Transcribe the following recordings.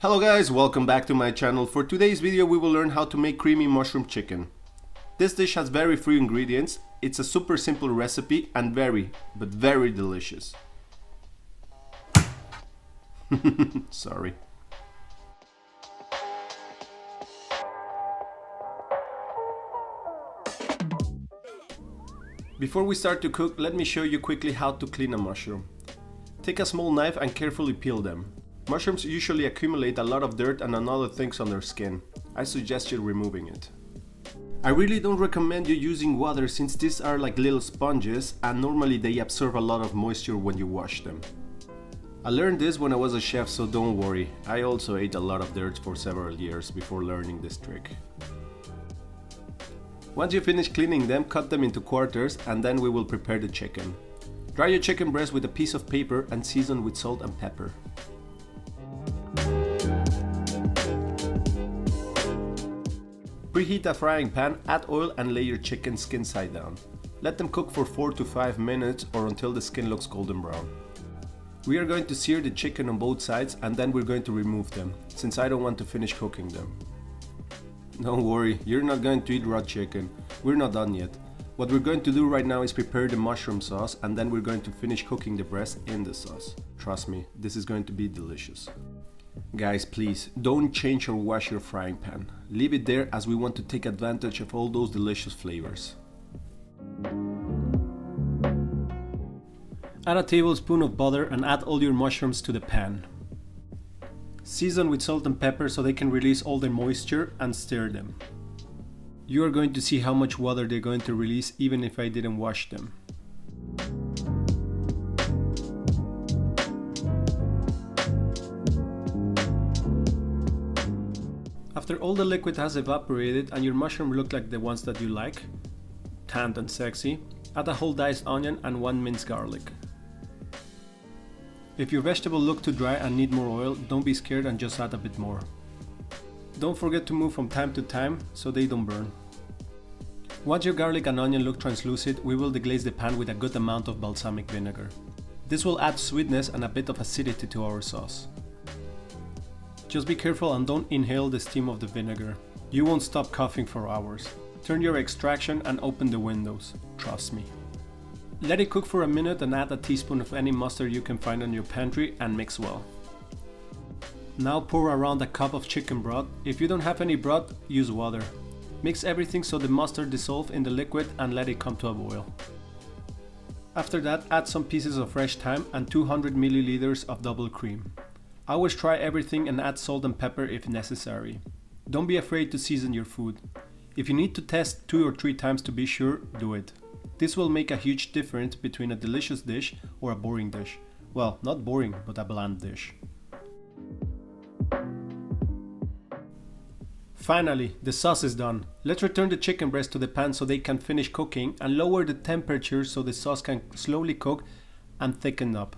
Hello guys, welcome back to my channel. For today's video we will learn how to make creamy mushroom chicken. This dish has very few ingredients, it's a super simple recipe and very delicious. Sorry. Before we start to cook, let me show you quickly how to clean a mushroom. Take a small knife and carefully peel them. Mushrooms usually accumulate a lot of dirt and other things on their skin. I suggest you removing it. I really don't recommend you using water since these are like little sponges and normally they absorb a lot of moisture when you wash them. I learned this when I was a chef, so don't worry. I also ate a lot of dirt for several years before learning this trick. Once you finish cleaning them, cut them into quarters and then we will prepare the chicken. Dry your chicken breast with a piece of paper and season with salt and pepper. Preheat a frying pan, add oil and lay your chicken skin side down. Let them cook for 4 to 5 minutes or until the skin looks golden brown. We are going to sear the chicken on both sides and then we're going to remove them, since I don't want to finish cooking them. Don't worry, you're not going to eat raw chicken. We're not done yet. What we're going to do right now is prepare the mushroom sauce and then we're going to finish cooking the breast in the sauce. Trust me, this is going to be delicious. Guys, please don't change or wash your frying pan. Leave it there as we want to take advantage of all those delicious flavors. Add a tablespoon of butter and add all your mushrooms to the pan. Season with salt and pepper so they can release all their moisture and stir them. You are going to see how much water they're going to release even if I didn't wash them. After all the liquid has evaporated and your mushroom look like the ones that you like, tanned and sexy, add a whole diced onion and 1 minced garlic. If your vegetable look too dry and need more oil, don't be scared and just add a bit more. Don't forget to move from time to time so they don't burn. Once your garlic and onion look translucent, we will deglaze the pan with a good amount of balsamic vinegar. This will add sweetness and a bit of acidity to our sauce. Just be careful and don't inhale the steam of the vinegar. You won't stop coughing for hours. Turn your extraction and open the windows. Trust me. Let it cook for a minute and add a teaspoon of any mustard you can find in your pantry and mix well. Now pour around a cup of chicken broth. If you don't have any broth, use water. Mix everything so the mustard dissolves in the liquid and let it come to a boil. After that, add some pieces of fresh thyme and 200 milliliters of double cream. Always try everything and add salt and pepper if necessary. Don't be afraid to season your food. If you need to test 2 or 3 times to be sure, do it. This will make a huge difference between a delicious dish or a boring dish. Well, not boring, but a bland dish. Finally, the sauce is done. Let's return the chicken breast to the pan so they can finish cooking and lower the temperature so the sauce can slowly cook and thicken up.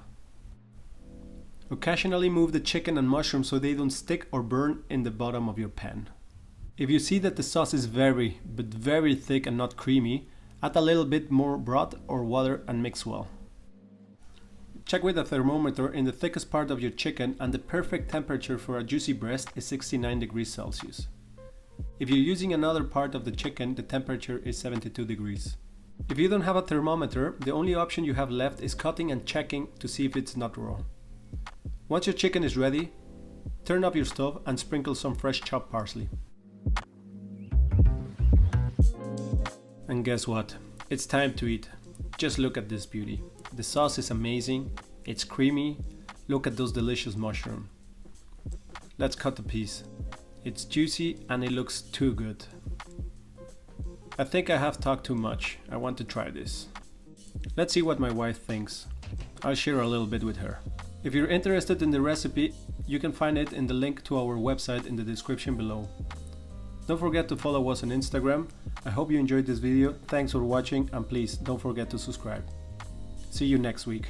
Occasionally move the chicken and mushrooms so they don't stick or burn in the bottom of your pan. If you see that the sauce is very thick and not creamy, add a little bit more broth or water and mix well. Check with a thermometer in the thickest part of your chicken and the perfect temperature for a juicy breast is 69 degrees Celsius. If you're using another part of the chicken, the temperature is 72 degrees. If you don't have a thermometer, the only option you have left is cutting and checking to see if it's not raw. Once your chicken is ready, turn up your stove and sprinkle some fresh chopped parsley. And guess what? It's time to eat. Just look at this beauty. The sauce is amazing, it's creamy, look at those delicious mushrooms. Let's cut a piece. It's juicy and it looks too good. I think I have talked too much. I want to try this. Let's see what my wife thinks. I'll share a little bit with her. If you're interested in the recipe, you can find it in the link to our website in the description below. Don't forget to follow us on Instagram. I hope you enjoyed this video. Thanks for watching and please don't forget to subscribe. See you next week.